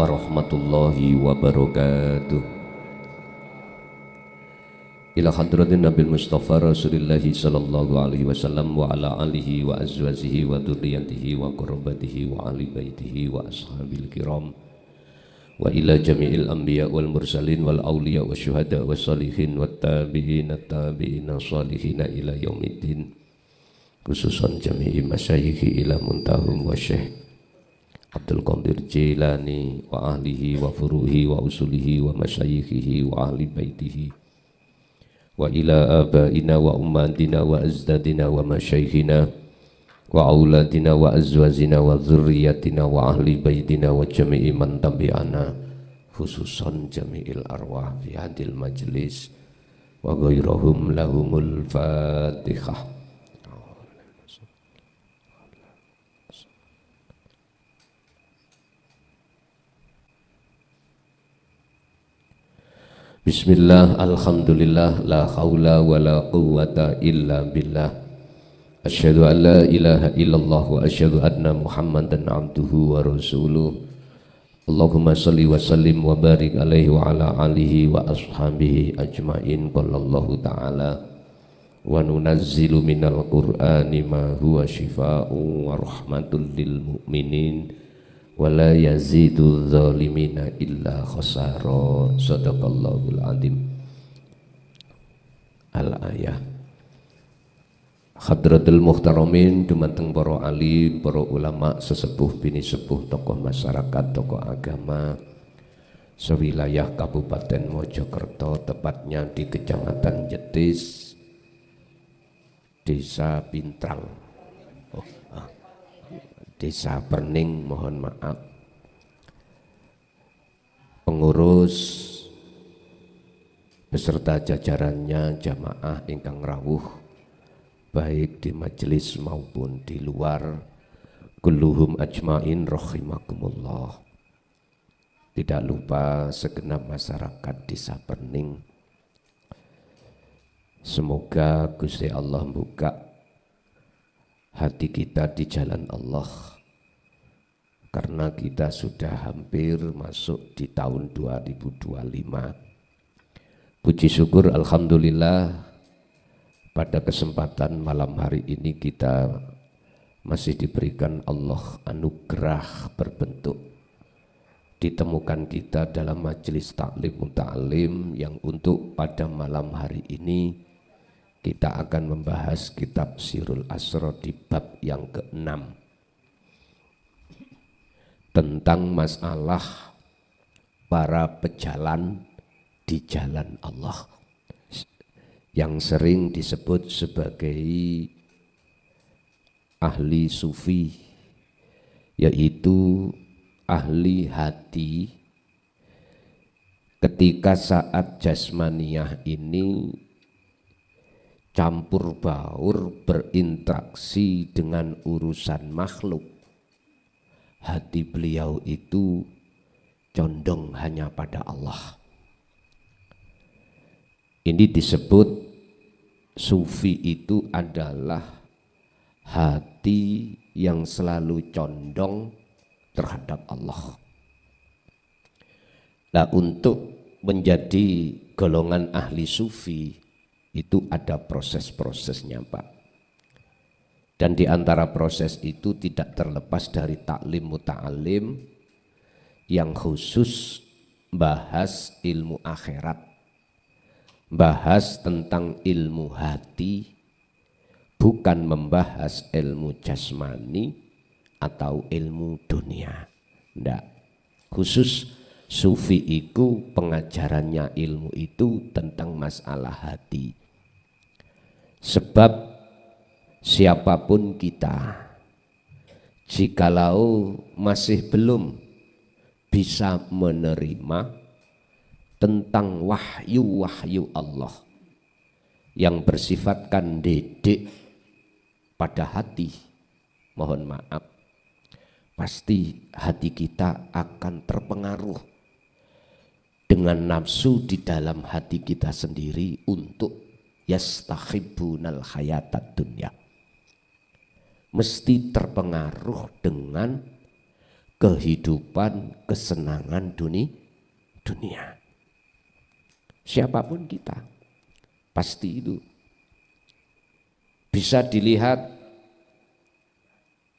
warahmatullahi wabarakatuh. Ila hadratin Nabi Mustafa Rasulillahi sallallahu alaihi wasallam wa ala alihi wa azwajihi wa dzurriyyatihi wa qurrabatihi wa ahli baitihi wa ashabil kiram wa ila jami'il anbiya wal mursalin wal awliya wa syuhada wa salihin wa tabi'ina tabi'ina salihina ila yaumiddin, khususan jami'i masyayikhi ila muntahum wa syekh Abdul Qadir Jilani wa ahlihi wa furuhi wa usulihi wa masyayikhihi wa ahli baitihi wa ila abaina wa ummatina wa azdadina wa masyayikhina wa auladina wa azwazina wa dzurriyyatina wa ahli baitina wa jami'i man tabi'ana, khususan jami'il arwah fi hadil majlis wa ghairahum lahumul fatihah. Bismillah, alhamdulillah, la haula wa la quwwata illa billah. Asyhadu an la ilaha illallah wa asyhadu anna Muhammadan abduhu wa rasuluh. Allahumma salli wa sallim wa barik alaihi wa ala alihi wa ashabihi ajmain. Qala Allah ta'ala wa nunazzilu minal qur'ani ma huwa shifaa'un wa rahmatul lil mu'minin wala yazidu zalimina illa khasara. Sadaqallahul azim. Al-ayah. Hadratul muhtaramin, dumateng para alim, para ulama, sesepuh bini sepuh, tokoh masyarakat, tokoh agama sewilayah Kabupaten Mojokerto, tepatnya di Kecamatan Jetis, Desa Pintrang, Desa Perning, mohon maaf, pengurus beserta jajarannya, jamaah ingkang rawuh baik di majelis maupun di luar, kulluhum ajmain rahimakumullah. Tidak lupa segenap masyarakat Desa Perning, semoga Gusti Allah buka hati kita di jalan Allah, karena kita sudah hampir masuk di tahun 2025. Puji syukur alhamdulillah, pada kesempatan malam hari ini kita masih diberikan Allah anugerah berbentuk ditemukan kita dalam majelis taklim muta'alim, yang untuk pada malam hari ini kita akan membahas kitab Sirul Asrar di bab yang ke-6 tentang masalah para pejalan di jalan Allah, yang sering disebut sebagai ahli sufi, yaitu ahli hati. Ketika saat jasmaniyah ini campur baur berinteraksi dengan urusan makhluk, hati beliau itu condong hanya pada Allah. Ini disebut sufi itu adalah hati yang selalu condong terhadap Allah. Nah, untuk menjadi golongan ahli sufi itu ada proses-prosesnya, Pak. Dan di antara proses itu tidak terlepas dari taklim muta'alim yang khusus bahas ilmu akhirat, bahas tentang ilmu hati, bukan membahas ilmu jasmani atau ilmu dunia. Tidak. Khusus sufi itu pengajarannya ilmu itu tentang masalah hati. Sebab siapapun kita, jikalau masih belum bisa menerima tentang wahyu-wahyu Allah yang bersifatkan didik pada hati, mohon maaf, pasti hati kita akan terpengaruh dengan nafsu di dalam hati kita sendiri untuk yastahibbunal hayatad dunya. Mesti terpengaruh dengan kehidupan, kesenangan dunia. Siapapun kita, pasti itu bisa dilihat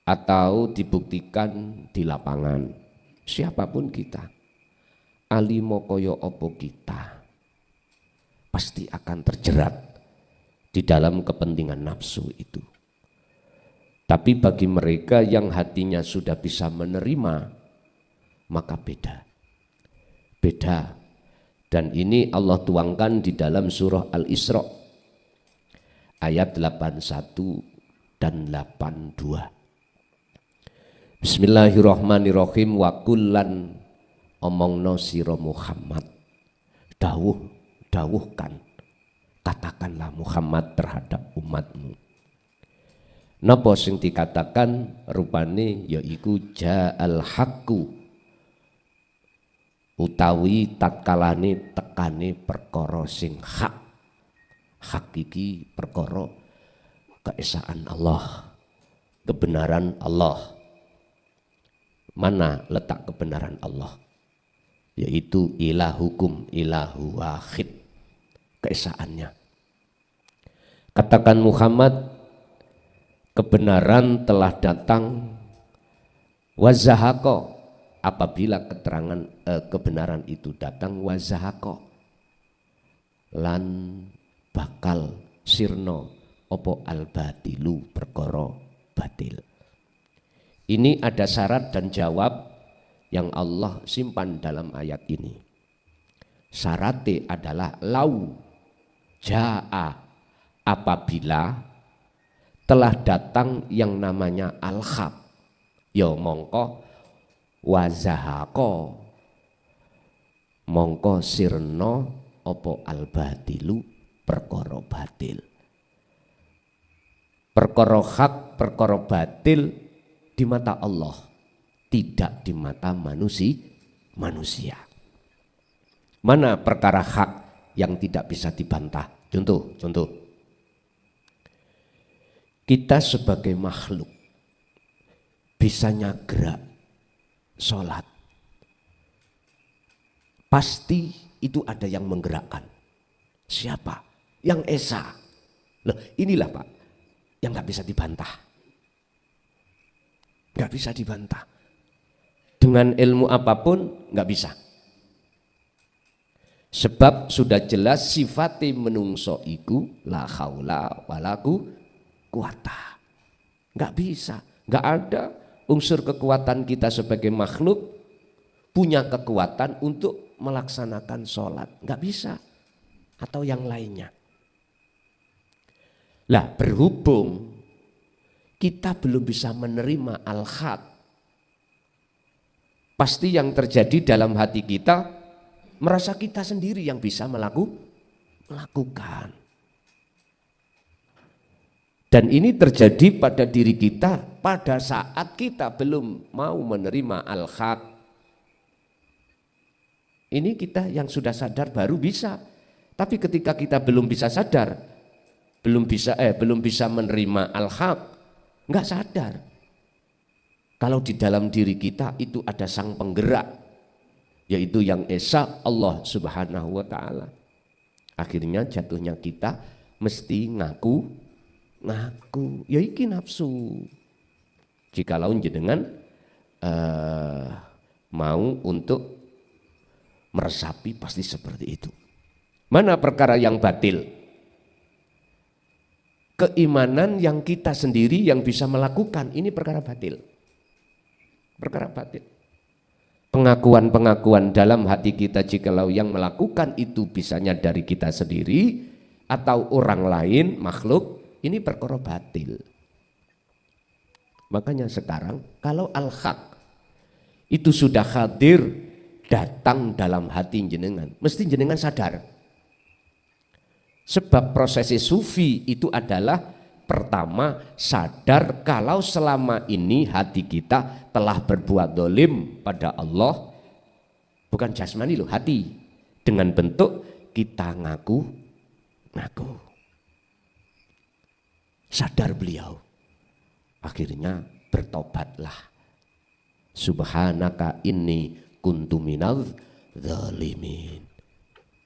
atau dibuktikan di lapangan. Siapapun kita, alimo koyo opo kita, pasti akan terjerat di dalam kepentingan nafsu itu. Tapi bagi mereka yang hatinya sudah bisa menerima, maka beda. Dan ini Allah tuangkan di dalam surah Al-Isra ayat 81 dan 82. Bismillahirrahmanirrahim. Wa kullan omongno sira Muhammad, dawuhkan, katakanlah Muhammad terhadap umatmu. Napa sing dikatakan rupane yaiku ja'al haqqu, utawi tatkalane tekane perkara sing hak. Hak iki perkara keesaan Allah, kebenaran Allah. Mana letak kebenaran Allah? Yaitu ilahukum ilahu wahid, keesaannya. Katakan Muhammad, kebenaran telah datang, wazahako, apabila keterangan kebenaran itu datang, wazahako, lan bakal sirno opo al-batilu, perkara batil. Ini ada syarat dan jawab yang Allah simpan dalam ayat ini. Syaratnya adalah lau ja'a, apabila telah datang yang namanya al-haq, ya mongko wazahako, mongko sirno opo al-batilu, perkara batil. Perkara hak, perkara batil di mata Allah, tidak di mata manusia. Mana perkara hak yang tidak bisa dibantah? Contoh. Kita sebagai makhluk bisanya gerak, sholat, pasti itu ada yang menggerakkan. Siapa? Yang esa. Loh, inilah Pak yang nggak bisa dibantah. Nggak bisa dibantah. Dengan ilmu apapun nggak bisa. Sebab sudah jelas sifati menungso iku la haula wala quwata. Nggak bisa, nggak ada unsur kekuatan kita sebagai makhluk punya kekuatan untuk melaksanakan sholat. Nggak bisa. Atau yang lainnya. Lah, berhubung kita belum bisa menerima al-haq, pasti yang terjadi dalam hati kita merasa kita sendiri yang bisa melakukan. Dan ini terjadi pada diri kita pada saat kita belum mau menerima al-haq. Ini kita yang sudah sadar baru bisa. Tapi ketika kita belum bisa sadar, belum bisa menerima al-haq, nggak sadar. Kalau di dalam diri kita itu ada sang penggerak, yaitu yang esa, Allah Subhanahu wa ta'ala. Akhirnya jatuhnya kita mesti ngaku, ya iki nafsu. Jikalau jenengan mau untuk meresapi pasti seperti itu. Mana perkara yang batil? Keimanan yang kita sendiri yang bisa melakukan, ini perkara batil. Perkara batil. Pengakuan-pengakuan dalam hati kita jikalau yang melakukan itu bisanya dari kita sendiri atau orang lain, makhluk, ini perkara batil. Makanya sekarang kalau al-haq itu sudah hadir datang dalam hati jenengan, mesti jenengan sadar. Sebab prosesi sufi itu adalah pertama sadar kalau selama ini hati kita telah berbuat dolim pada Allah, bukan jasmani loh, hati, dengan bentuk kita ngaku. Sadar beliau, akhirnya bertobatlah. Subhanaka inni kuntu minadz zalimin.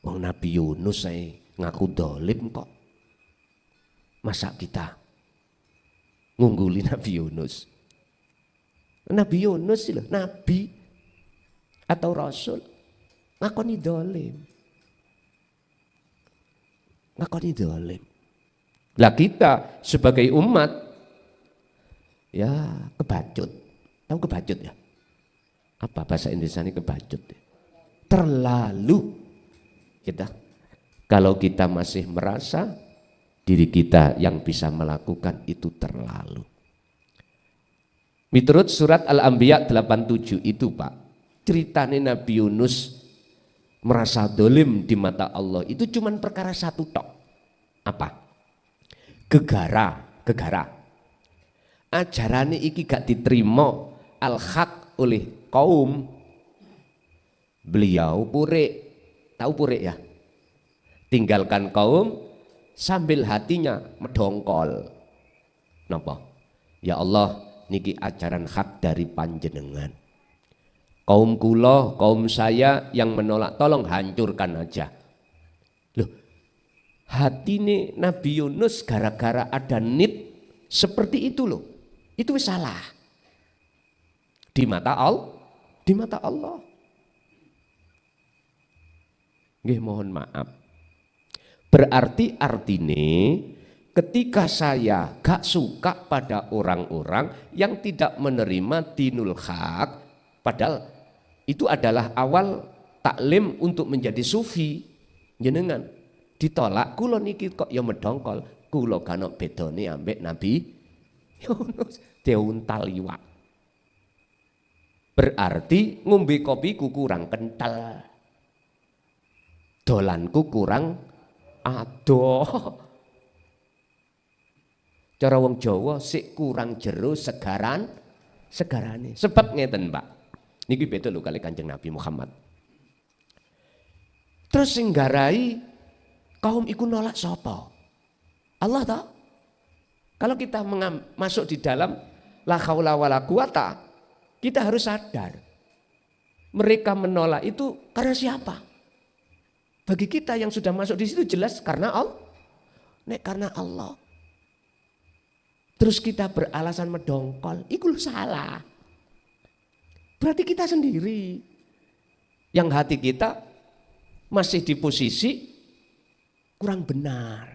Wong Nabi Yunus saya ngaku dolim kok. Masa kita ngungguli Nabi Yunus? Nabi Yunus loh, Nabi atau Rasul ngakoni dolim. Ngakoni dolim. Lah kita sebagai umat ya kebacut. Tahu kebacut ya? Apa bahasa Indonesia ini kebacut? Terlalu kita, kalau kita masih merasa diri kita yang bisa melakukan itu terlalu. Menurut surat Al-Anbiya 87 itu Pak, ceritanya Nabi Yunus merasa dolim di mata Allah itu cuman perkara satu tok. Apa? Gegara. Ajarane iki gak diterima al-haq oleh kaum. Beliau purik. Tahu purik ya? Tinggalkan kaum sambil hatinya medongkol. Napa? Ya Allah, niki ajaran hak dari panjenengan. Kaum kula, kaum saya yang menolak, tolong hancurkan aja. Loh, hati nih Nabi Yunus gara-gara ada nit seperti itu loh. Itu salah. Di mata Allah. Nggih, mohon maaf. Berarti artine ketika saya gak suka pada orang-orang yang tidak menerima dinul haq, padahal itu adalah awal taklim untuk menjadi sufi. Jenengan ditolak, kula niki kok ya medongkol, kula gak bedone ambek Nabi Yunus diuntal iwak. Berarti ngombe kopiku kurang kental. Dolanku kurang adoh. Cara wong Jawa sik kurang jero segarane. Sebab ngeten, Pak. Niki beda lho kali Kanjeng Nabi Muhammad. Terus sing garai kaum iku nolak sapa? Allah ta? Kalau kita masuk di dalam la haula wala quwata, kita harus sadar. Mereka menolak itu karena siapa? Bagi kita yang sudah masuk di situ jelas karena Allah. Karena Allah. Terus kita beralasan medongkol, itu salah. Berarti kita sendiri yang hati kita masih di posisi kurang benar.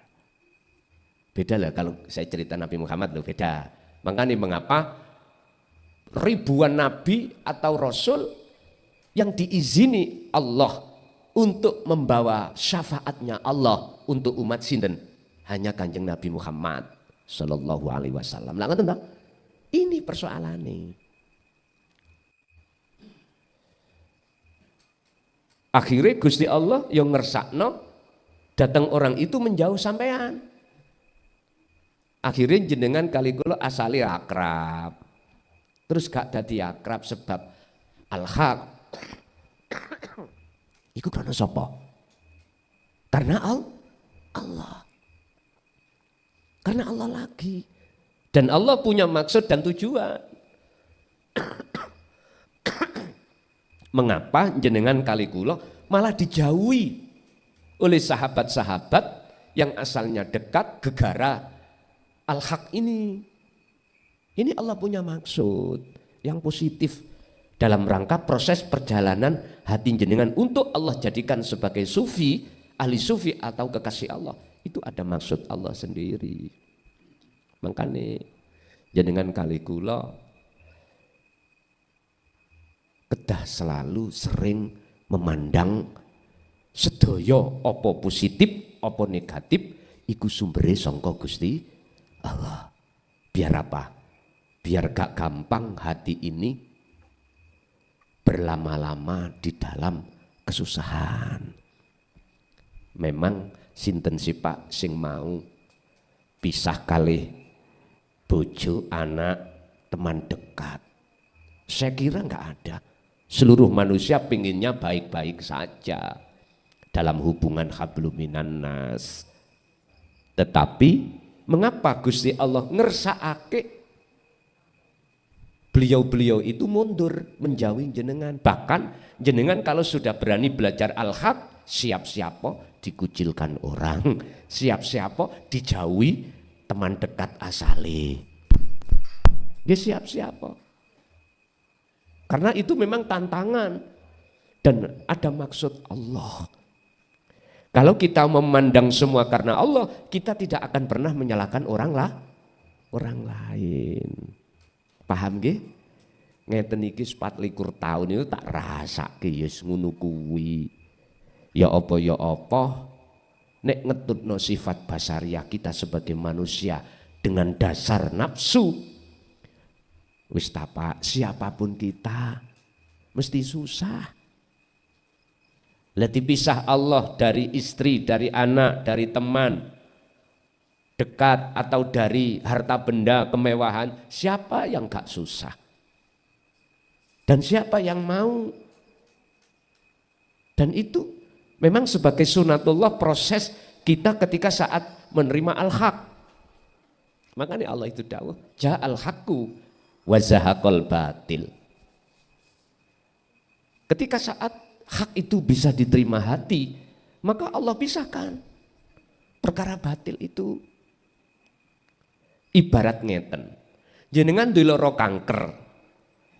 Beda lah kalau saya cerita Nabi Muhammad loh, beda. Makanya mengapa ribuan nabi atau rasul yang diizini Allah untuk membawa syafaatnya Allah untuk umat sinten hanya Kanjeng Nabi Muhammad sallallahu alaihi wasallam. Lah ngoten ta? Ini persoalannya. Akhirnya Gusti Allah yang ngersakno datang orang itu menjauh sampean. Akhirnya jenengan kali kula asali akrab. Terus gak dadi akrab sebab al-haq. Iku karena sapa? Karena Allah. Karena Allah lagi. Dan Allah punya maksud dan tujuan. Mengapa jenengan kali kula malah dijauhi oleh sahabat-sahabat yang asalnya dekat gegara al-haq ini? Ini Allah punya maksud yang positif dalam rangka proses perjalanan hati jenengan untuk Allah jadikan sebagai sufi, ahli sufi atau kekasih Allah. Itu ada maksud Allah sendiri. Makanya jenengan kali kula kedah selalu sering memandang sedaya apa positif apa negatif iku sumbere sangka Gusti Allah. Biar apa? Biar gak gampang hati ini berlama-lama di dalam kesusahan. Memang sinten sih Pak sing mau pisah kali bojo, anak, teman dekat? Saya kira nggak ada. Seluruh manusia pinginnya baik-baik saja dalam hubungan hablum minan nas. Tetapi mengapa Gusti Allah ngersakake Beliau-beliau itu mundur menjauhi jenengan. Bahkan jenengan kalau sudah berani belajar al-haq, siap-siapa dikucilkan orang, siap-siapa dijauhi teman dekat asali. Dia siap-siapa. Karena itu memang tantangan dan ada maksud Allah. Kalau kita memandang semua karena Allah, kita tidak akan pernah menyalahkan orang lain. Paham nggih? Ngeten iki 24 tahun itu tak rasake ya ngono kuwi. Ya apa nek ngetutno sifat basariah kita sebagai manusia dengan dasar nafsu. Wis Pak, siapapun kita mesti susah. Lah dipisah Allah dari istri, dari anak, dari teman dekat atau dari harta benda, kemewahan, siapa yang gak susah? Dan siapa yang mau? Dan itu memang sebagai sunatullah proses kita ketika saat menerima al-haq. Makanya Allah itu dawuh, ja'al haqqu wa zahaqal batil. Ketika saat hak itu bisa diterima hati, maka Allah pisahkan perkara batil itu. Ibarat ngeten, jenengan diloro kanker,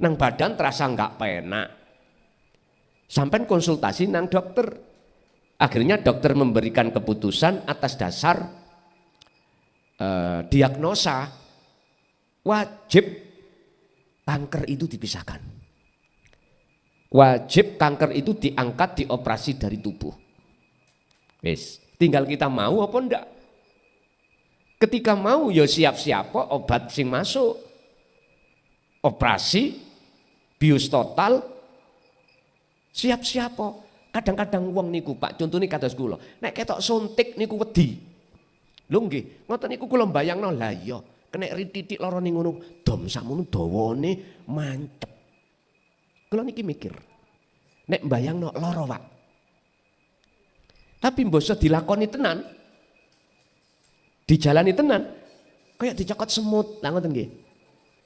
nang badan terasa nggak penak, sampai konsultasi nang dokter, akhirnya dokter memberikan keputusan atas dasar diagnosa, wajib kanker itu dipisahkan, wajib kanker itu diangkat, dioperasi dari tubuh. Wes, tinggal kita mau apa enggak. Ketika mau ya siap-siap obat sing masuk, operasi bius total, siap-siap. Kadang-kadang wong niku Pak, contohnya kados kula, nek ketok suntik niku wedi. Lho nggih, ngoten niku kula mbayangno, lah iya kena rititik lara ning ngono, dom sakmono dawane mancep. Kula niki mikir, nek mbayangno lara Pak. Tapi mbasa dilakoni tenan, dijalani tenan, kayak dicokot semut, lah ngoten nggih.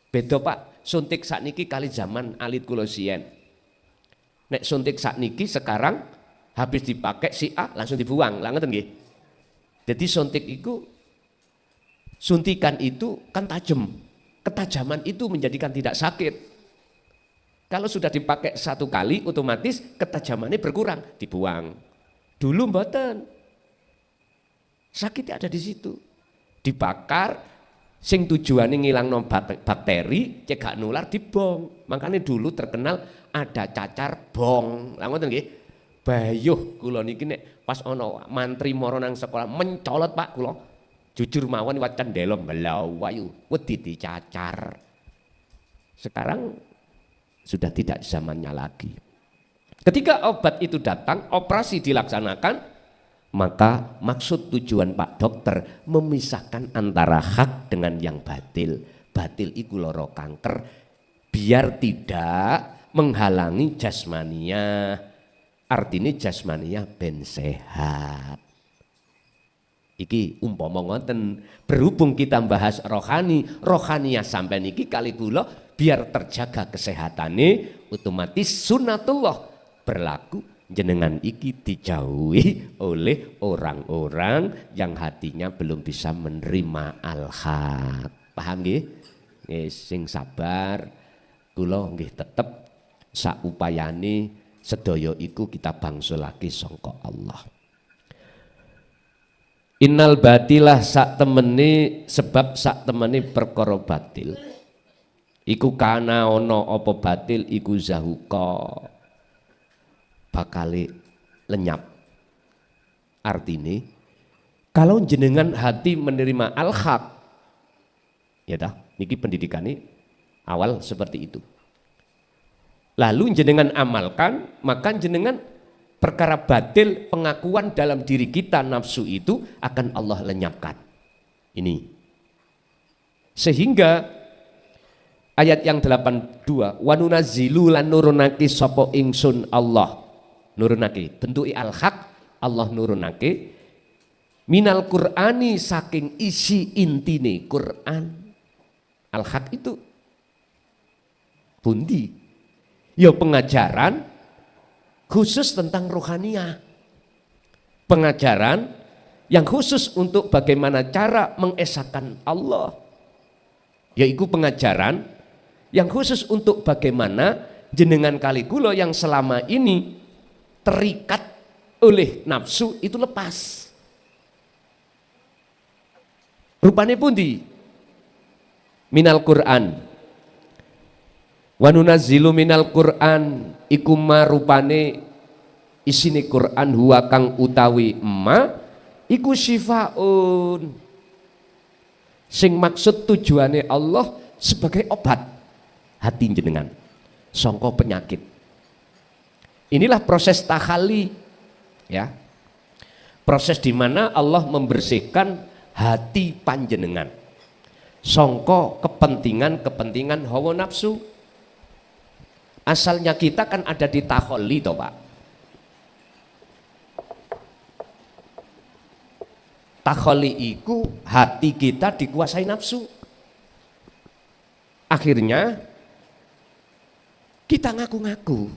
Beda Pak, suntik sakniki kali zaman alit kula siyen. Nek suntik sakniki sekarang habis dipakai si A langsung dibuang, lah ngoten nggih. Jadi suntik itu, suntikan itu kan tajam, ketajaman itu menjadikan tidak sakit. Kalau sudah dipakai satu kali otomatis ketajamannya berkurang, dibuang. Dulu mboten. Sakitnya ada di situ. Dibakar, sing tujuannya ngilangno bakteri, cegak nular dibong. Makanya dulu terkenal ada cacar bong. Lah ngoten nggih. Bayuh kula niki nek pas ana mantri mara nang sekolah mencolot Pak kula. Jujur mawon wacan ndelo melawayu wedi dicacar. Sekarang sudah tidak zamannya lagi. Ketika obat itu datang, operasi dilaksanakan, maka maksud tujuan Pak Dokter memisahkan antara hak dengan yang batil. Batil iku lara kanker biar tidak menghalangi jasmania. Artinya jasmania ben sehat. Iki umpama ngoten, berhubung kita bahas rohani, rohaniah sampai niki kali kula biar terjaga kesehatannya, otomatis sunatullah berlaku. Jenengan iki dijauhi oleh orang-orang yang hatinya belum bisa menerima al-haq. Paham nggih? Sing sabar, kula nggih tetep saupayane sedaya iku kita bangsulake sangka Allah. Innal batilah sak temene, sebab sak temene perkara batil. Iku kana ana apa batil iku zahuqa bakale lenyap. Artine kalau jenengan hati menerima al-haq, ya dah, niki pendidikane awal seperti itu. Lalu jenengan amalkan, maka jenengan perkara batil pengakuan dalam diri kita nafsu itu akan Allah lenyapkan. Ini. Sehingga ayat yang 82, wa nunazzilu lan nurunake sapa ingsun Allah. Nurunake bentuki al-haq, Allah nurunake minal Qur'ani saking isi intine Quran. Al-haq itu Pundi? Ya pengajaran khusus tentang rohaniah. Pengajaran yang khusus untuk bagaimana cara mengesahkan Allah. Yaitu pengajaran yang khusus untuk bagaimana jenengan kali kula yang selama ini terikat oleh nafsu itu lepas. Rupane pundi? Minal Quran. Wa nunazzilu minal Quran iku ma rupane isine Quran huwa kang utawi ma iku syifaun. Sing maksud tujuane Allah sebagai obat hati jenengan sangka penyakit. Inilah proses tahalli, ya. Proses di mana Allah membersihkan hati panjenengan sangka kepentingan hawa nafsu. Asalnya kita kan ada di tahalli toh, Pak. Tahalli iku hati kita dikuasai nafsu. Akhirnya kita ngaku-ngaku.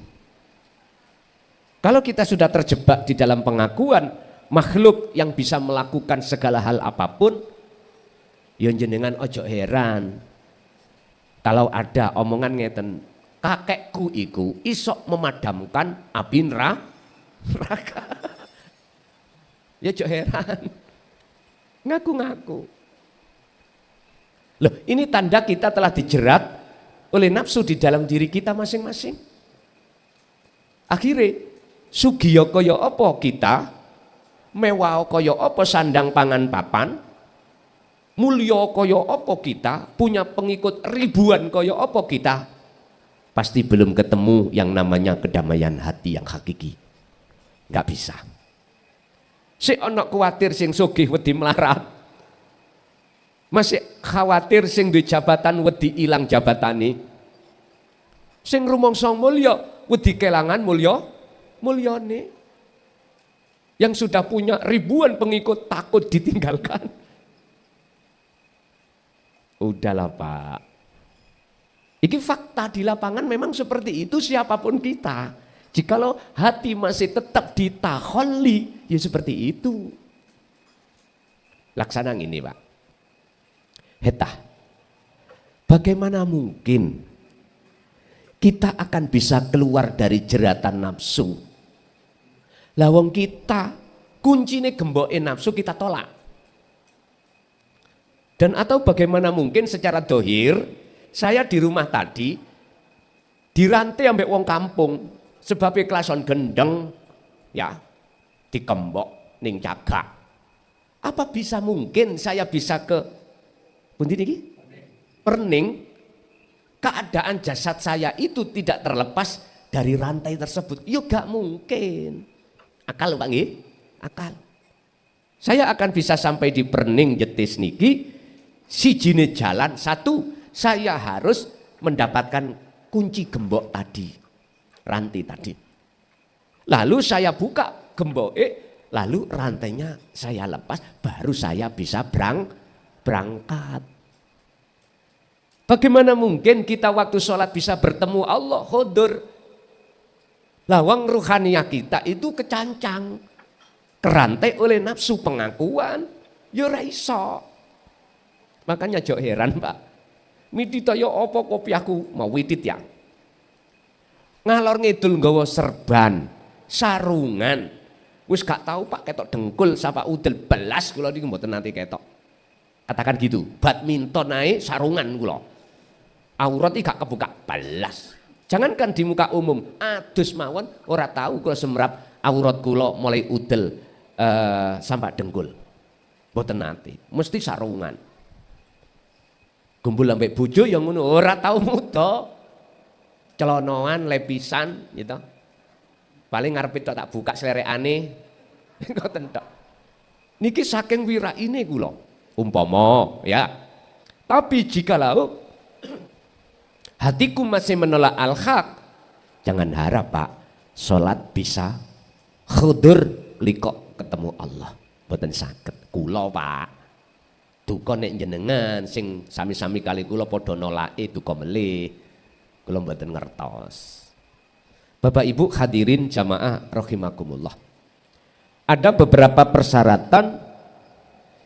Kalau kita sudah terjebak di dalam pengakuan makhluk yang bisa melakukan segala hal apapun, ya jenengan ojo heran kalau ada omongan ngeten, kakekku iku isok memadamkan api neraka. Ya ojo heran. Ngaku-ngaku. Loh, ini tanda kita telah dijerat oleh nafsu di dalam diri kita masing-masing. Akhirnya sugiya kaya apa kita, mewah kaya apa sandang pangan papan, mulya kaya apa kita, punya pengikut ribuan kaya apa kita, pasti belum ketemu yang namanya kedamaian hati yang hakiki. Nggak bisa. Si ana kuwatir sing sugih wedi melarat, masih khawatir sing duwe jabatan wedi ilang jabatane, sing rumangsa mulya wedi kelangan mulyane, yang sudah punya ribuan pengikut takut ditinggalkan. Udahlah Pak, ini fakta di lapangan memang seperti itu siapapun kita. Jikalau hati masih tetap ditahalli, ya seperti itu. Laksana ini Pak. Hetah, bagaimana mungkin kita akan bisa keluar dari jeratan nafsu? Lawang kita kuncine gemboke nafsu kita tolak. Dan atau bagaimana mungkin secara dohir saya di rumah tadi dirantai ambek wong kampung sebabnya kelason gendeng ya dikembok ning cagak. Apa bisa mungkin saya bisa ke pundi niki? Perning, keadaan jasad saya itu tidak terlepas dari rantai tersebut. Yo gak mungkin. Akal Pak nggih? Akal. Saya akan bisa sampai di Perning Jetis niki sijine jalan satu, saya harus mendapatkan kunci gembok tadi, rantai tadi. Lalu saya buka gemboke, lalu rantainya saya lepas, baru saya bisa berangkat. Bagaimana mungkin kita waktu sholat bisa bertemu Allah hudur? Lawang ruhaniyah kita itu kecancang, kerantai oleh nafsu pengakuan, ya ora iso. Makanya jauh heran Pak, midita ya apa kopi aku mau widit ya. Ngalor ngidul nggawa serban, sarungan, wis gak tahu Pak ketok dengkul sapa udel belas kula niki mboten nanti ketok. Katakan gitu, badminton ae sarungan kula. Aurat iki gak kebuka belas. Jangankan di muka umum, adus mawon ora tahu kula semrap aurat kula mulai udel sampai dengkul. Mboten nanti, mesti sarungan. Gumbul ambek bojo yang ngono ora tahu muda. Celonoan lepisan gitu. Paling ngarep tok tak buka slerekane. Ngoten tok. Niki saking wiraine kula. Umpama ya. Tapi jikalau hatiku masih menolak al-haq, jangan harap Pak salat bisa khudur likok ketemu Allah. Mboten saged. Kula Pak duka nek jenengan sing sami-sami kali kula padha nolake duka melih. Kula mboten ngertos. Bapak Ibu hadirin jamaah rahimakumullah. Ada beberapa persyaratan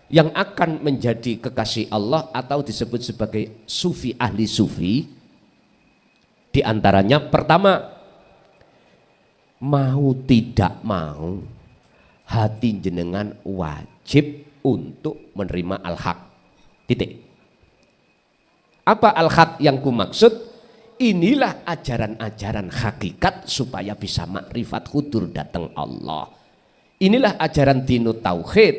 yang akan menjadi kekasih Allah atau disebut sebagai sufi, ahli sufi. Di antaranya pertama, mau tidak mau hati jenengan wajib untuk menerima al-haq. Titik. Apa al-haq yang kumaksud? Inilah ajaran-ajaran hakikat supaya bisa makrifat hudur datang Allah. Inilah ajaran dinut tauhid,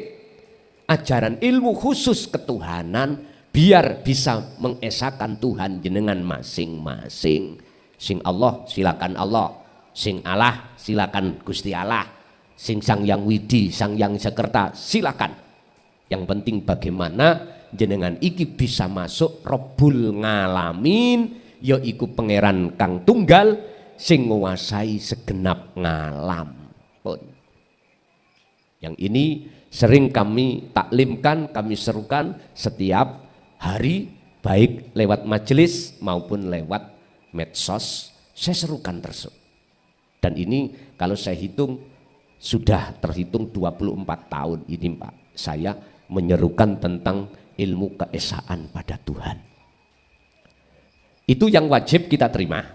ajaran ilmu khusus ketuhanan, biar bisa mengesahkan Tuhan jenengan masing-masing. Sing Allah silakan Allah, sing Allah silakan Gusti Allah, sing Sang Yang Widi, Sang Yang Sekerta silakan. Yang penting bagaimana jenengan iki bisa masuk Rabbul Ngalamin, yaiku pangeran kang tunggal sing nguasai segenap ngalam pun. Yang ini sering kami taklimkan, kami serukan setiap hari, baik lewat majelis maupun lewat medsos, saya serukan terus. Dan ini kalau saya hitung sudah terhitung 24 tahun ini Pak, saya menyerukan tentang ilmu keesaan pada Tuhan. Itu yang wajib kita terima.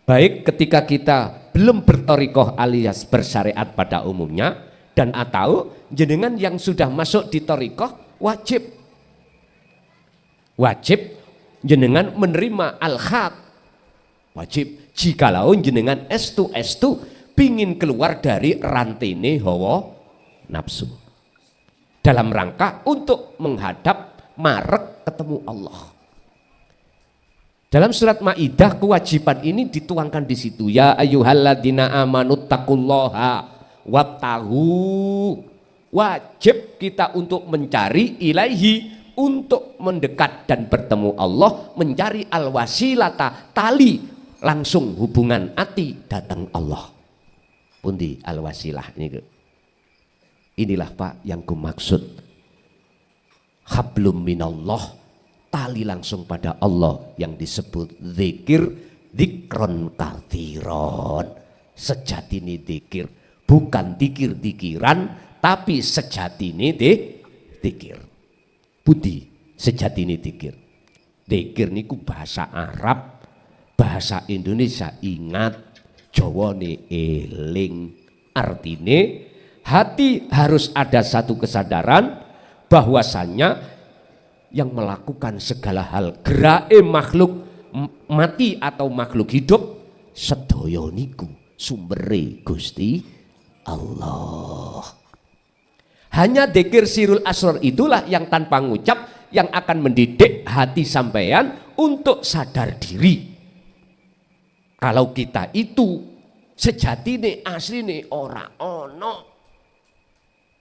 Baik ketika kita belum bertorikoh alias bersyariat pada umumnya, dan atau jenengan yang sudah masuk di torikoh, wajib jenengan menerima al-haq. Wajib jikalau jenengan estu pingin keluar dari rantene hawa nafsu dalam rangka untuk menghadap marek ketemu Allah. Dalam surat Maidah kewajiban ini dituangkan di situ. Ya ayyuhalladzina amanu taqullaha wabtahu. Wajib kita untuk mencari ilaihi, untuk mendekat dan bertemu Allah, mencari al-wasilata, tali langsung hubungan hati datang Allah. Pundi al-wasilah ini. Inilah Pak yang kumaksud. Hablum minallah, tali langsung pada Allah yang disebut zikir, zikron kathiron. Sejatine zikir, bukan dikir-dikiran, tapi sejatine zikir. Budi sejatine zikir. Zikir niku bahasa Arab, bahasa Indonesia ingat, Jawa ne eling. Artine hati harus ada satu kesadaran bahwasannya yang melakukan segala hal gerae makhluk mati atau makhluk hidup sedaya niku sumbere Gusti Allah. Hanya dzikir sirul asrar itulah yang tanpa ngucap yang akan mendidik hati sampean untuk sadar diri. Kalau kita itu sejatine asline ora ono.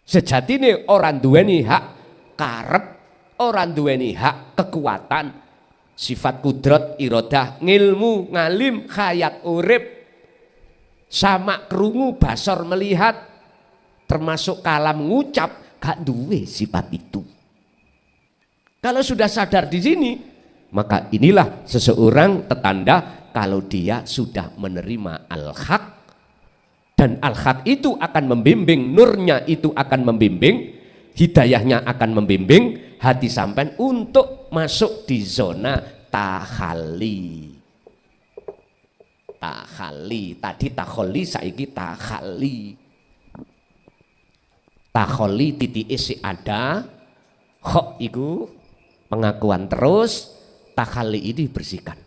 Sejatine orang duweni hak karep, orang duweni hak kekuatan, sifat kudrat, iradah, ngilmu, ngalim, khayat urip, sama krungu, basor melihat, termasuk kalam ngucap, gak duwe sifat itu. Kalau sudah sadar di sini, maka inilah seseorang tetanda kalau dia sudah menerima al-haq, dan al-haq itu akan membimbing, nurnya itu akan membimbing, hidayahnya akan membimbing hati sampean untuk masuk di zona tahalli. Tahalli, tadi takholi, saiki tahalli. Takholi titik isi ada, khok iku pengakuan terus, tahalli ini bersihkan.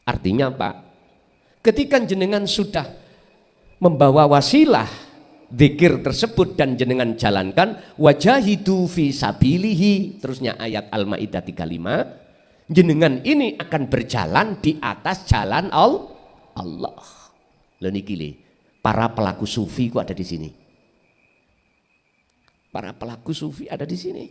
Artinya Pak, ketika jenengan sudah membawa wasilah zikir tersebut dan jenengan jalankan, wajahidu fi sabilihi, terusnya ayat Al-Maidah 35, jenengan ini akan berjalan di atas jalan Allah. Lho niki le, para pelaku sufi kok ada di sini. Para pelaku sufi ada di sini.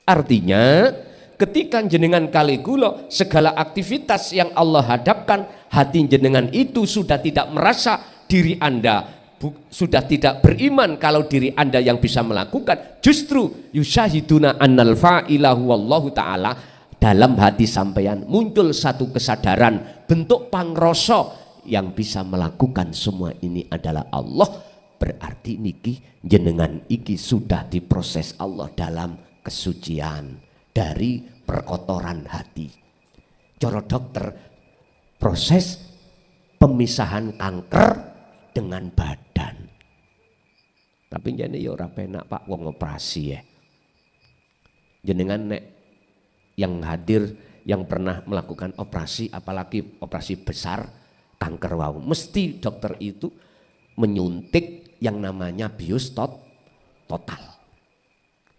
Artinya ketika jenengan kali kula segala aktivitas yang Allah hadapkan, hati jenengan itu sudah tidak merasa diri Anda sudah tidak beriman kalau diri Anda yang bisa melakukan, justru yusyahiduna annal fa'ilahu wallahu ta'ala, dalam hati sampeyan muncul satu kesadaran bentuk pangrasa yang bisa melakukan semua ini adalah Allah, berarti niki jenengan iki sudah diproses Allah dalam kesucian dari perkotoran hati. Cara dokter, proses pemisahan kanker dengan badan. Tapi jane ya ora penak Pak wong operasi ya. Jenengan nek yang hadir yang pernah melakukan operasi, apalagi operasi besar kanker wau, mesti dokter itu menyuntik yang namanya bius total.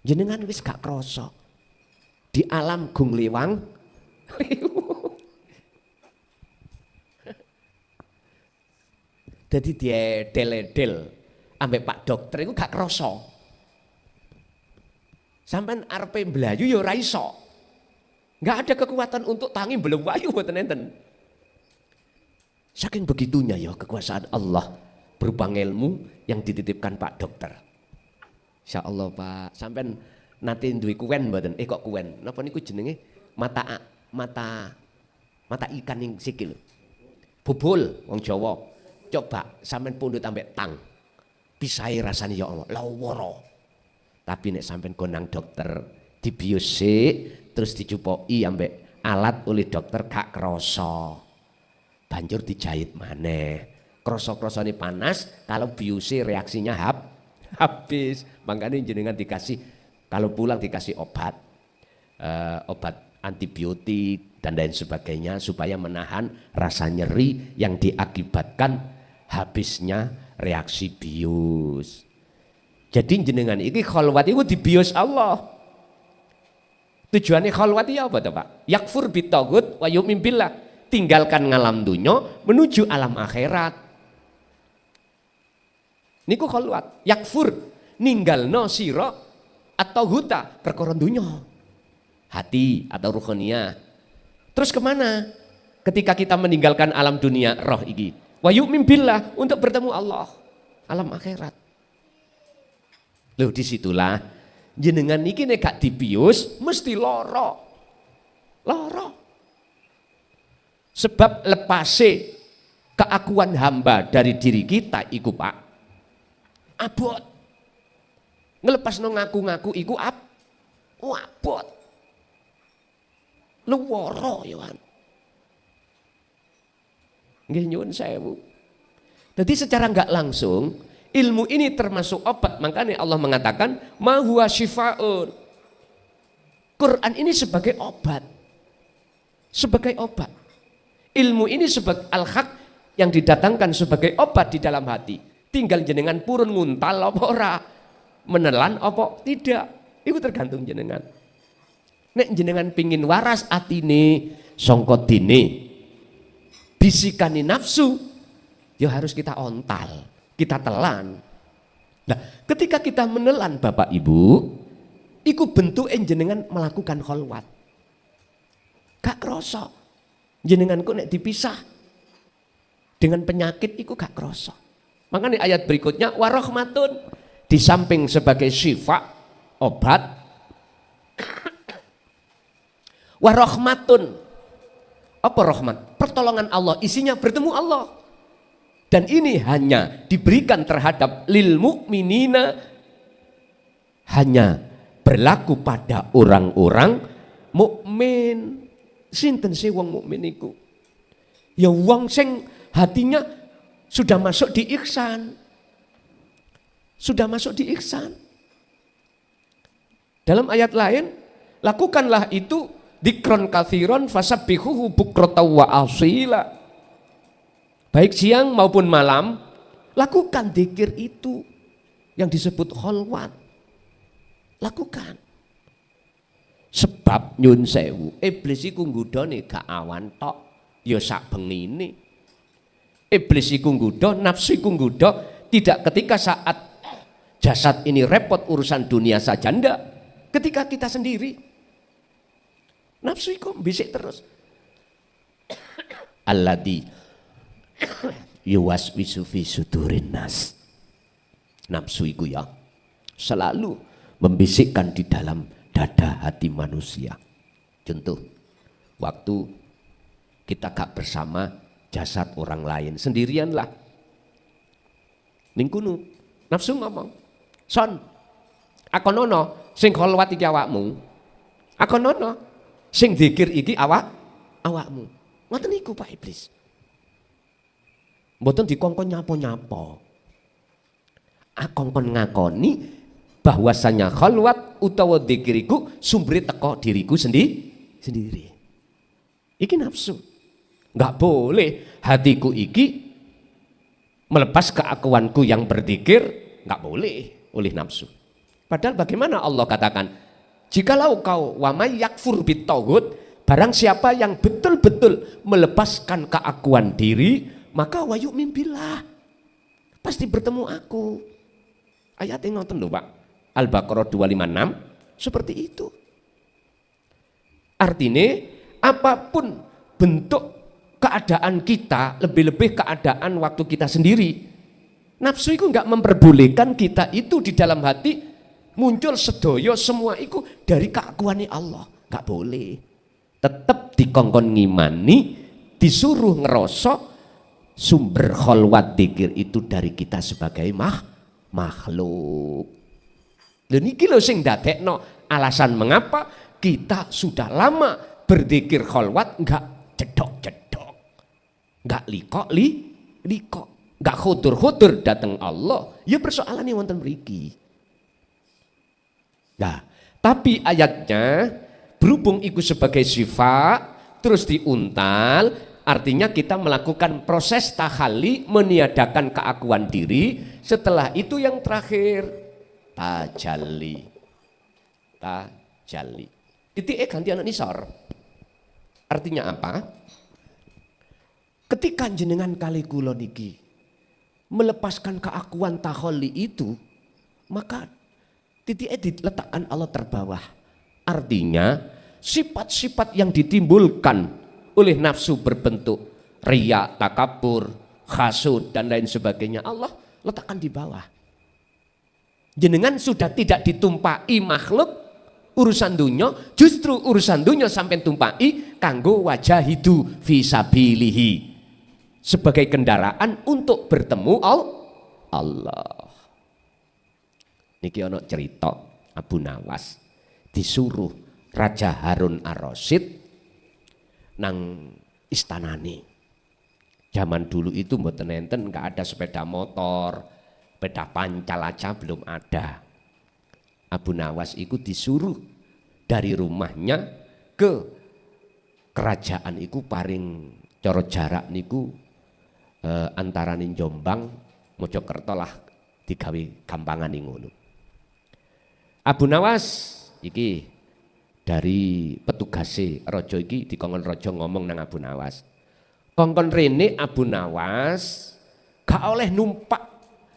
Jenengan wis gak kroso di alam gungliwang jadi dia del-del ambek Pak dokter itu gak kroso. Sampai arepe mblayu ya ora iso. Enggak ada kekuatan untuk tangi belum wayu mboten enten. Saking begitunya ya kekuasaan Allah berupa ilmu yang dititipkan Pak dokter. Insyaallah Pak, sampean nanti duwe kuwen mboten? Kok kuwen? Napa niku jenenge mata ikan ning sikil. Bobol wong Jawa. Coba sampean pundhut ambek tang. Pisahe rasane ya Allah, lawara. Tapi nek sampean konang dokter dibiosik terus dicupoki ambek alat oleh dokter gak krasa. Banjur dijahit maneh. Krasa-krasane panas, kalau biose reaksinya habis. Makanya jenengan dikasih, kalau pulang dikasih obat antibiotik dan lain sebagainya supaya menahan rasa nyeri yang diakibatkan habisnya reaksi bius. Jadi jenengan iki khalwat iku dibius Allah. Tujuannya khalwat ya apa Pak? Yakfur bitagut wa yu'min billah. Tinggalkan ngalam dunya menuju alam akhirat. Niku khalwat. Yakfur ninggalno sira atau huta perkara dunya. Hati atau ruhania. Terus kemana? Ketika kita meninggalkan alam dunia roh iki. Wa yu'min billah untuk bertemu Allah. Alam akhirat. Loh disitulah jenengan niki nek gak dibius mesti lara. Sebab lepase keakuan hamba dari diri kita iku Pak abot. Ngelepasno ngaku-ngaku iku abot. Luwara ya kan. Nggih nyuwun sewu. Jadi secara enggak langsung ilmu ini termasuk obat. Makanya Allah mengatakan ma huwa syifaun. Quran ini sebagai obat. Sebagai obat. Ilmu ini sebagai al-haq yang didatangkan sebagai obat di dalam hati. Tinggal jenengan purun nguntal apa ora, menelan apa tidak. Itu tergantung jenengan. Nek jenengan pingin waras atine sangka dene bisikane nafsu, ya harus kita ontal, kita telan. Nah, ketika kita menelan Bapak Ibu, iku bentuk jenengan melakukan kholwat. Gak krasa. Jenenganku nek dipisah dengan penyakit iku gak krasa. Makanya ayat berikutnya warahmatun di samping sebagai syifa obat warahmatun. Apa rahmat? Pertolongan Allah, isinya bertemu Allah. Dan ini hanya diberikan terhadap lil mukminina, hanya berlaku pada orang-orang mukmin. Sinten sih wong mukmin iku? Ya wong sing hatinya sudah masuk di ihsan. Sudah masuk di ihsan. Dalam ayat lain, lakukanlah itu dzikron katsiron fasabbihuhu bukratan wa asila. Baik siang maupun malam, lakukan dzikir itu yang disebut kholwat. Lakukan. Sebab nyun sewu, iblis iku nggodhone gak awan tok, ya sak bengine. Iblis iku nggodha, nafsu iku nggodha, tidak ketika saat jasad ini repot urusan dunia saja, ndak. Ketika kita sendiri, nafsu iku bisik terus. Alladzi yuwaswisu fi sudurin nas. Nafsu iku ya selalu membisikkan di dalam dada hati manusia. Contoh, waktu kita gak bersama jasad orang lain, sendirianlah. Ning kono nafsu ngomong, "Son, akonono sing kholwat iki awakmu. Akonono sing dzikir iki awakmu." Ngoten niku Pak Iblis. Mboten dikongkon nyapa-nyapa. Akongkon ngakoni bahwasanya kholwat utawa dzikir iku sumbere teko diriku sendiri. Iki nafsu. Enggak boleh hatiku iki melepas keakuanku yang berzikir, enggak boleh oleh nafsu. Padahal bagaimana Allah katakan, jikalau kau wa may yakfur bitaghut, barang siapa yang betul-betul melepaskan keakuan diri, maka wa yu'min billah, pasti bertemu aku. Ayatnya ngoten lho Pak. Al-Baqarah 256 seperti itu. Artinya apapun bentuk keadaan kita, lebih-lebih keadaan waktu kita sendiri, nafsu itu enggak memperbolehkan kita itu di dalam hati muncul sedoyo semua itu dari keakuannya Allah. Enggak boleh. Tetap dikongkon ngimani, disuruh ngerosok sumber kholwat dzikir itu dari kita sebagai makhluk. Dan ini lho sing dadekno alasan mengapa kita sudah lama berzikir kholwat enggak jedok-jedok, enggak liko, enggak khudur-khudur datang Allah. Ya persoalannya wonten mriki. Nah, tapi ayatnya berhubung itu sebagai sifat terus diuntal, artinya kita melakukan proses tahalli, meniadakan keakuan diri. Setelah itu yang terakhir tajalli. Titik ganti anak nisor. Artinya apa? Ketika jenengan kali kula niki melepaskan keakuan tahalli itu, maka titik diletakkan Allah terbawah. Artinya sifat-sifat yang ditimbulkan oleh nafsu berbentuk riya, takabur, hasud dan lain sebagainya, Allah letakkan di bawah. Jenengan sudah tidak ditumpai makhluk urusan dunya, justru urusan dunya sampai tumpai kanggo wajahidu fisabilihi, sebagai kendaraan untuk bertemu Allah. Niki ana cerita Abu Nawas disuruh Raja Harun Ar-Rasyid nang istanane. Zaman dulu itu mboten enten, enggak ada sepeda motor, sepeda pancal aja belum ada. Abu Nawas itu disuruh dari rumahnya ke kerajaan iku paring cara jarak niku antaraning Jombang Mojokerto lah digawe gampangan ngono. Abu Nawas iki dari petugase raja iki dikongkon raja ngomong nang Abu Nawas. Kongkon rene Abu Nawas gak oleh numpak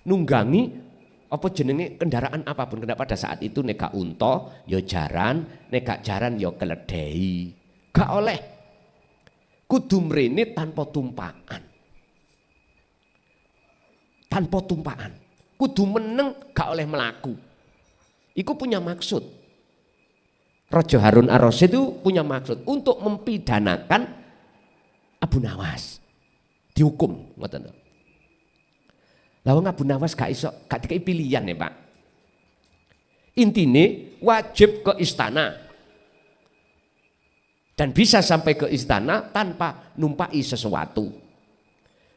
nunggangi apa jenenge kendaraan apapun, karena pada saat itu nek gak unta ya jaran, nek gak jaran ya keledai. Gak oleh. Kudu mrene tanpa tumpakan. Tanpa tumpakan. Kudu meneng gak oleh melaku. Iku punya maksud. Raja Harun Ar-Rasyid itu punya maksud untuk mempidanakan Abu Nawas. Dihukum, ngoten. Lawang Abu Nawas gak iso, gak dikai pilihan ya Pak. Intine wajib ke istana. Dan bisa sampai ke istana tanpa numpai sesuatu.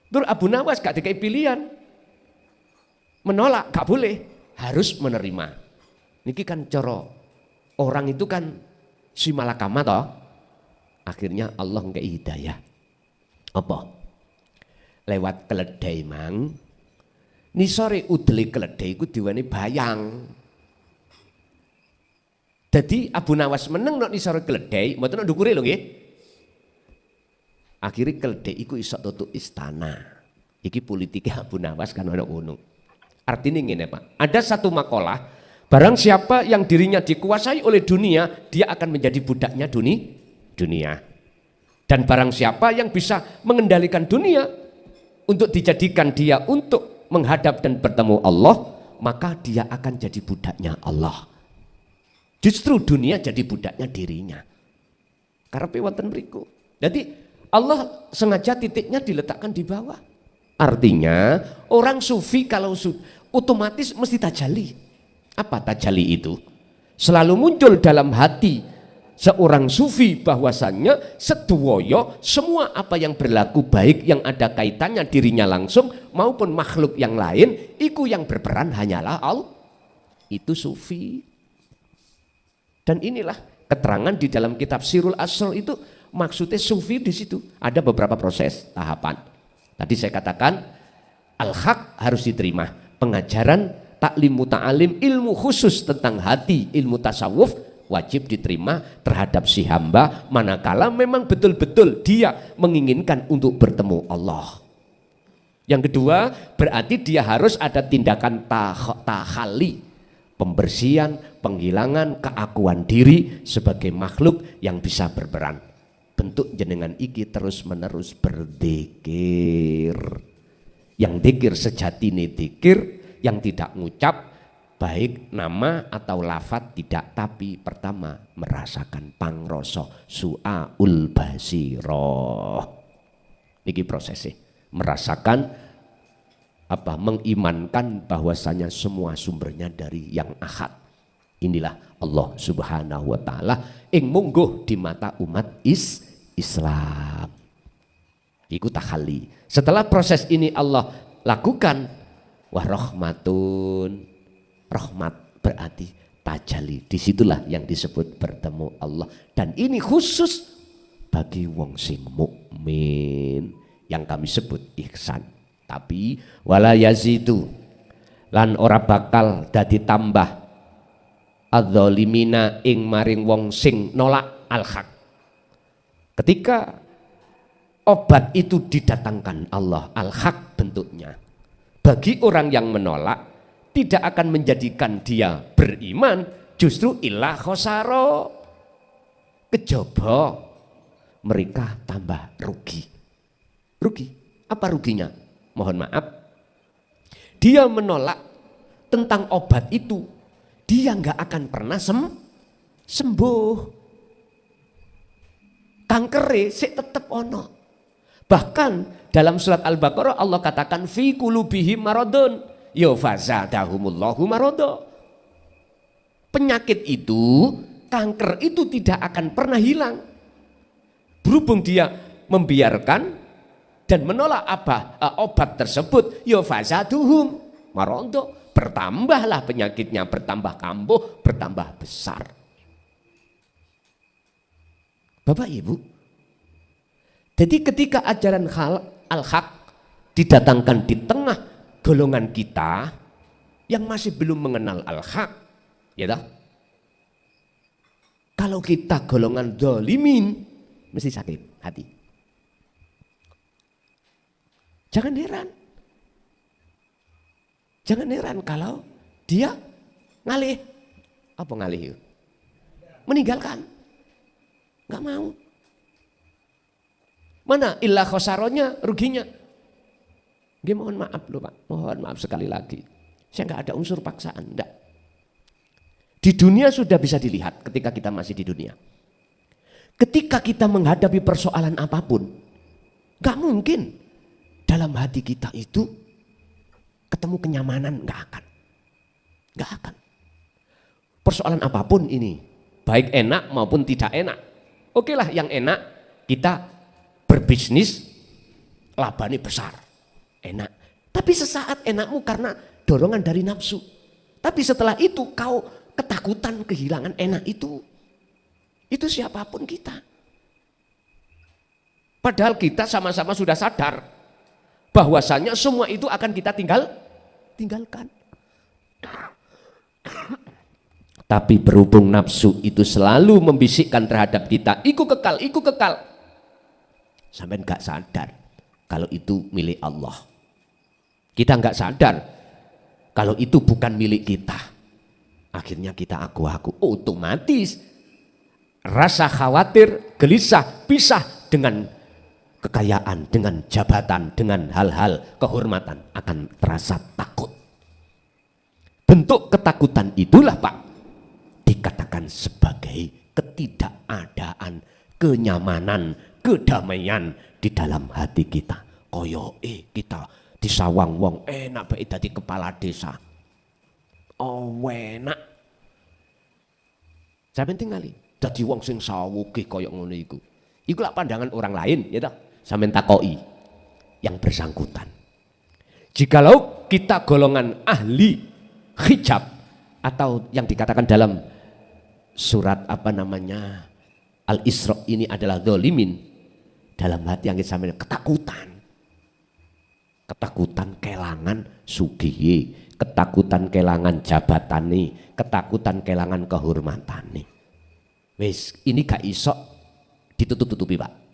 Terus Abu Nawas gak dikai pilihan. Menolak, gak boleh. Harus menerima. Niki kan coro. Orang itu kan si malakama toh. Akhirnya Allah ngekei hidayah. Apa? Lewat keledai mang. Nisore udele keledai iku diweni bayang. Jadi Abu Nawas meneng nek nisore keledai, mboten nek ndukure lho nggih. Akhire keledai iku iso tutuk istana. Iki politiknya Abu Nawas kan ana ngono. Artinya ngene Pak, ada satu makalah, barang siapa yang dirinya dikuasai oleh dunia, dia akan menjadi budaknya dunia. Dan barang siapa yang bisa mengendalikan dunia untuk dijadikan dia untuk menghadap dan bertemu Allah, maka dia akan jadi budaknya Allah. Justru dunia jadi budaknya dirinya. Karepe wonten mriku. Jadi Allah sengaja titiknya diletakkan di bawah. Artinya orang sufi kalau otomatis mesti tajali. Apa tajali itu? Selalu muncul dalam hati seorang sufi bahwasannya sedoyo semua apa yang berlaku baik yang ada kaitannya dirinya langsung maupun makhluk yang lain, iku yang berperan hanyalah Allah. Itu sufi. Dan inilah keterangan di dalam kitab Sirul Asrar itu maksudnya sufi di situ ada beberapa proses tahapan. Tadi saya katakan al-haq harus diterima, pengajaran taklim muta'alim ilmu khusus tentang hati, ilmu tasawuf wajib diterima terhadap si hamba manakala memang betul-betul dia menginginkan untuk bertemu Allah. Yang kedua berarti dia harus ada tindakan tahali, pembersihan, penghilangan keakuan diri sebagai makhluk yang bisa berperan. Bentuk jenengan iki terus menerus berzikir. Yang zikir sejatine zikir, yang tidak ngucap baik nama atau lafaz tidak, tapi pertama merasakan pangrasa su'aul basiroh. Niki prosesnya merasakan apa, mengimankan bahwasanya semua sumbernya dari yang ahad. Inilah Allah subhanahu wa ta'ala ing mungguh di mata umat Islam. Iku tahalli. Setelah proses ini Allah lakukan, wah rahmatun, rahmat berarti tajali. Disitulah yang disebut bertemu Allah. Dan ini khusus bagi wong sing mukmin yang kami sebut ihsan. Tapi wala yazidu lan ora bakal dadi tambah adzalimina ing maring wong sing nolak al-haq. Ketika obat itu didatangkan Allah, al-haq bentuknya, bagi orang yang menolak tidak akan menjadikan dia beriman, justru illa khosaro, kejaba mereka tambah rugi. Rugi, apa ruginya? Mohon maaf, dia menolak tentang obat itu, dia nggak akan pernah sembuh. Kanker sik tetep ono. Bahkan dalam surat Al-Baqarah Allah katakan fi qulubihim maradun ya fazadahumullahu marada. Penyakit itu, kanker itu tidak akan pernah hilang. Berhubung dia membiarkan dan menolak obat tersebut, ya fazaduhum marada, bertambahlah penyakitnya, bertambah kambuh, bertambah besar. Bapak Ibu, jadi ketika ajaran al-haq didatangkan di tengah golongan kita yang masih belum mengenal al-haq, ya dah. Kalau kita golongan zalimin, mesti sakit hati. Jangan heran. Jangan heran kalau dia ngalih. Apa ngalih? Meninggalkan. Nggak mau. Mana illa khosaronya, ruginya? Mohon maaf loh Pak, mohon maaf sekali lagi. Saya nggak ada unsur paksaan, enggak. Di dunia sudah bisa dilihat ketika kita masih di dunia. Ketika kita menghadapi persoalan apapun, nggak mungkin dalam hati kita itu ketemu kenyamanan, nggak akan. Nggak akan. Persoalan apapun ini, baik enak maupun tidak enak. Oke lah yang enak, kita berbisnis, labanya besar, enak. Tapi sesaat enakmu karena dorongan dari nafsu. Tapi setelah itu kau ketakutan kehilangan enak itu siapapun kita. Padahal kita sama-sama sudah sadar bahwasanya semua itu akan kita tinggalkan. Tapi berhubung nafsu itu selalu membisikkan terhadap kita, iku kekal. Sampai nggak sadar kalau itu milik Allah. Kita nggak sadar kalau itu bukan milik kita. Akhirnya kita aku-aku, otomatis rasa khawatir, gelisah, pisah dengan kekayaan, dengan jabatan, dengan hal-hal kehormatan akan terasa takut. Bentuk ketakutan itulah Pak dikatakan sebagai ketidakadaan kenyamanan, kedamaian di dalam hati kita. Koyoke kita disawang wong enak bae dadi kepala desa. Oh enak. Sampeyan tingali dadi wong sing sawuge koyo ngono iku. Iku lak pandangan orang lain ya toh. Sampeyan takoki yang bersangkutan. Jikalau kita golongan ahli hijab atau yang dikatakan dalam surat apa namanya Al-Isra ini adalah zalimin, dalam hati yang kita sampai ketakutan kelangan sugihe, ketakutan kelangan jabatane, ketakutan kelangan kehormatane. Wis ini gak iso ditutup-tutupi Pak.